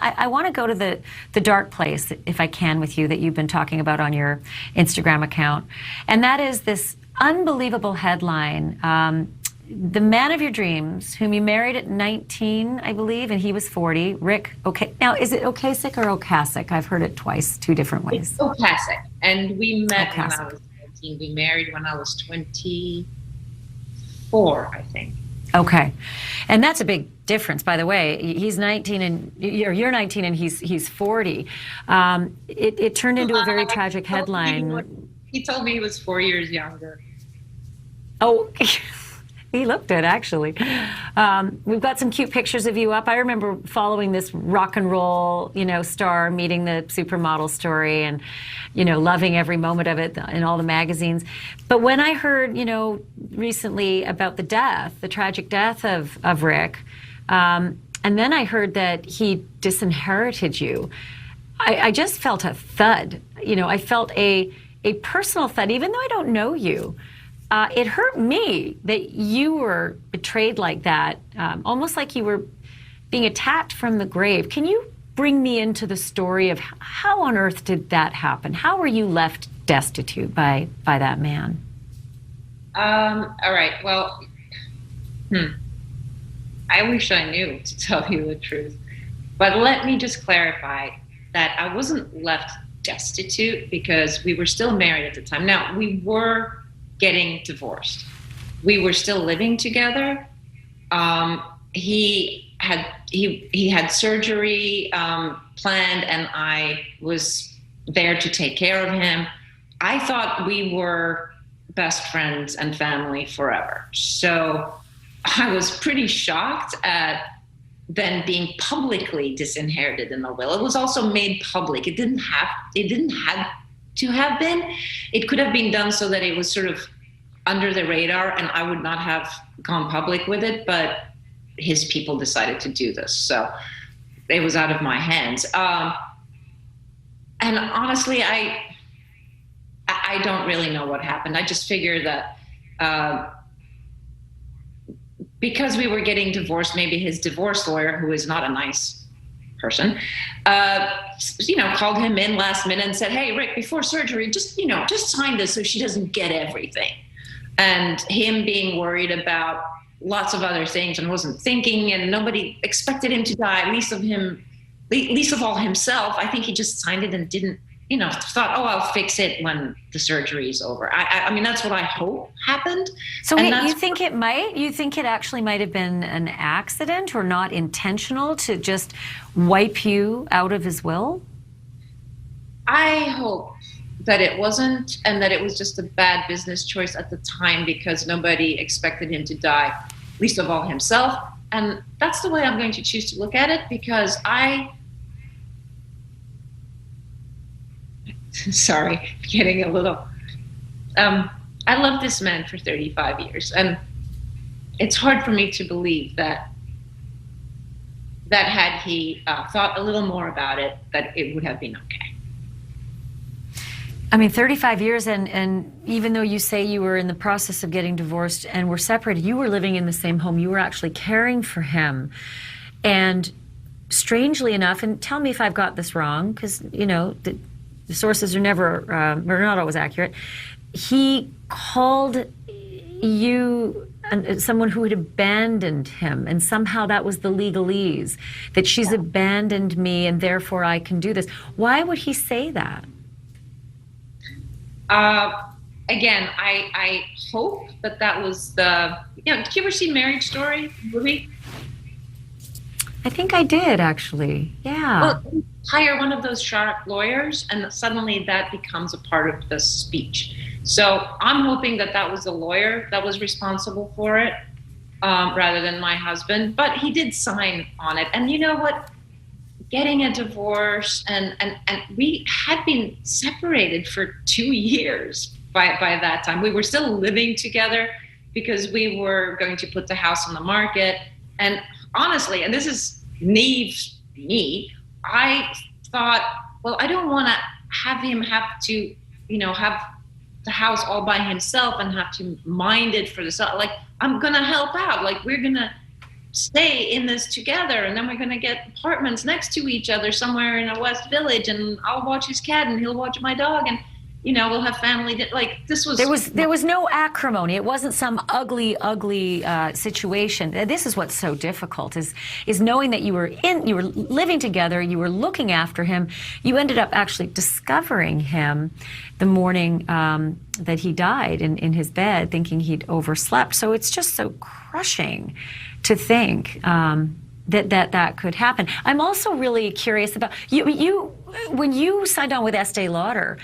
I want to go to the dark place, if I can, with you that you've been talking about on your Instagram account. And that is this unbelievable headline. The man of your dreams, whom you married at 19, I believe, and he was 40, Ric Ocasek. Now, is it Ocasek or Ocasek? I've heard it twice, two different ways. It's Ocasek. And we met when Ocasek. I was 19. We married when I was 24, I think. Okay. And that's a big difference, by the way. He's 19 and you're 19 and he's 40. It turned into a very tragic headline. He told me he was 4 years younger. Oh, he looked it, actually. We've got some cute pictures of you up. I remember following this rock and roll, star, meeting the Supermodel story and, loving every moment of it in all the magazines. But when I heard, recently about the tragic death of Ric, and then I heard that he disinherited you, I just felt a thud. I felt a personal thud, even though I don't know you. It hurt me that you were betrayed like that, almost like you were being attacked from the grave. Can you bring me into the story of how on earth did that happen? How were you left destitute by that man? All right. Well, I wish I knew, to tell you the truth. But let me just clarify that I wasn't left destitute because we were still married at the time. Now, we were getting divorced. We were still living together. He had surgery planned, and I was there to take care of him. I thought we were best friends and family forever. So I was pretty shocked at then being publicly disinherited in the will. It was also made public. It didn't have to have been. It could have been done so that it was sort of under the radar and I would not have gone public with it, but his people decided to do this. So it was out of my hands. And honestly, I don't really know what happened. I just figure that because we were getting divorced, maybe his divorce lawyer, who is not a nice person, called him in last minute and said, "Hey, Ric, before surgery, just sign this so she doesn't get everything." And him being worried about lots of other things and wasn't thinking, and nobody expected him to die, least of all himself. I think he just signed it and didn't, thought, "Oh, I'll fix it when the surgery is over." I mean, that's what I hope happened. So you think it actually might have been an accident or not intentional to just wipe you out of his will? I hope that it wasn't, and that it was just a bad business choice at the time because nobody expected him to die, least of all himself. And that's the way I'm going to choose to look at it, because sorry, getting a little, I loved this man for 35 years, and it's hard for me to believe that had he thought a little more about it, that it would have been okay. I mean, 35 years, and even though you say you were in the process of getting divorced and were separated, you were living in the same home. You were actually caring for him. And strangely enough, and tell me if I've got this wrong, because, the sources are not always accurate. He called you someone who had abandoned him, and somehow that was the legalese, that she's abandoned me and therefore I can do this. Why would he say that? Again, I hope that was the, did you ever see Marriage Story movie? I think I did, actually. Yeah. Well, hire one of those sharp lawyers, and suddenly that becomes a part of the speech. So I'm hoping that was the lawyer that was responsible for it, rather than my husband. But he did sign on it. And you know what? Getting a divorce, and we had been separated for 2 years by that time. We were still living together because we were going to put the house on the market. And honestly, and this is naive me, I thought, well, I don't want to have him have to, have the house all by himself and have to mind it for the, like, I'm going to help out. Like, we're going to stay in this together, and then we're going to get apartments next to each other somewhere in a West Village, and I'll watch his cat and he'll watch my dog, and we'll have family. Like, this was there was no acrimony. It wasn't some ugly situation. This is what's so difficult is knowing that you were living together, you were looking after him. You ended up actually discovering him the morning that he died in his bed, thinking he'd overslept. So it's just so crushing to think that could happen. I'm also really curious about you when you signed on with Estee Lauder.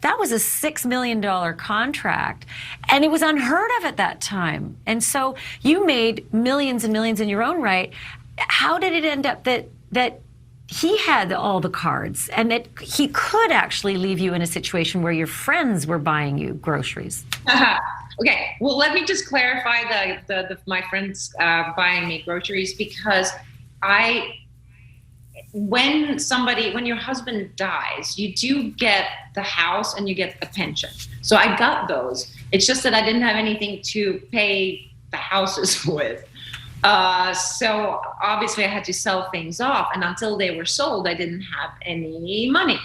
That was a $6 million contract, and it was unheard of at that time. And so you made millions and millions in your own right. How did it end up that he had all the cards and that he could actually leave you in a situation where your friends were buying you groceries? Okay, well, let me just clarify my friends buying me groceries, because when your husband dies, you do get the house and you get the pension. So I got those. It's just that I didn't have anything to pay the houses with. So obviously I had to sell things off, and until they were sold, I didn't have any money.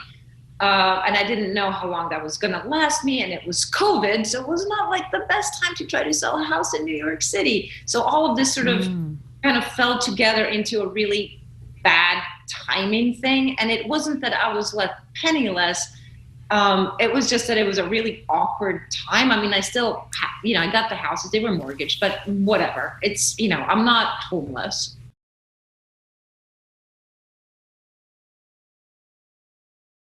And I didn't know how long that was going to last me, and it was COVID, so it was not like the best time to try to sell a house in New York City. So all of this sort of kind of fell together into a really bad timing thing. And it wasn't that I was left penniless. It was just that it was a really awkward time. I mean, I still, I got the houses, they were mortgaged, but whatever. It's, I'm not homeless.